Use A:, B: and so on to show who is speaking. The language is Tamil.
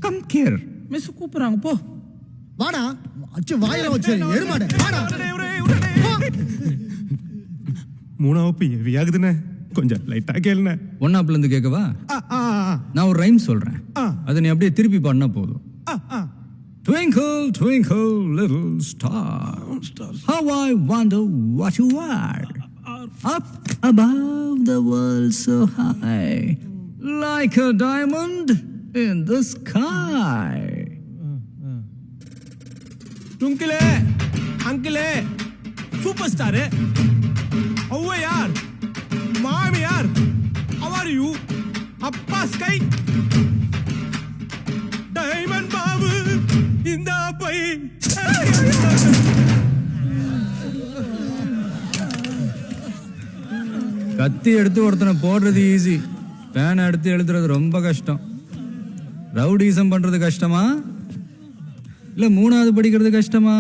A: Come here.
B: மிஸ் கூப்பிடுறாங்க போ.
C: வாடா அச்சு வாயில வச்சு எருமாடு வாடா.
A: மூணாவது ஹெவி ஆகுதுண்ணே, கொஞ்சம் லைட்டா கேளுண்ணே.
D: ஒன்னாப்ல இருந்து கேட்கவா? நான் ஒரு ரைம் சொல்றேன், அதை நீ அப்படியே திருப்பி பாடினா போதும். Twinkle, twinkle, little star, how I wonder what you are. Up above the world so high, like a diamond in the sky.
B: டுங்கிளே, அங்கிளே, சூப்பர் ஸ்டாரு, ஔவையார், மாமியார், how are you? அப்பா ஸ்கை, டைமண்ட் பாபு, இந்த பை.
D: கத்தி எடுத்து ஒருத்தனை போடுறது ஈஸி, பேனை எடுத்து எழுதுறது ரொம்ப கஷ்டம். ரவுடிசம் பண்றது கஷ்டமா இல்ல மூணாவது படிக்கிறது கஷ்டமா?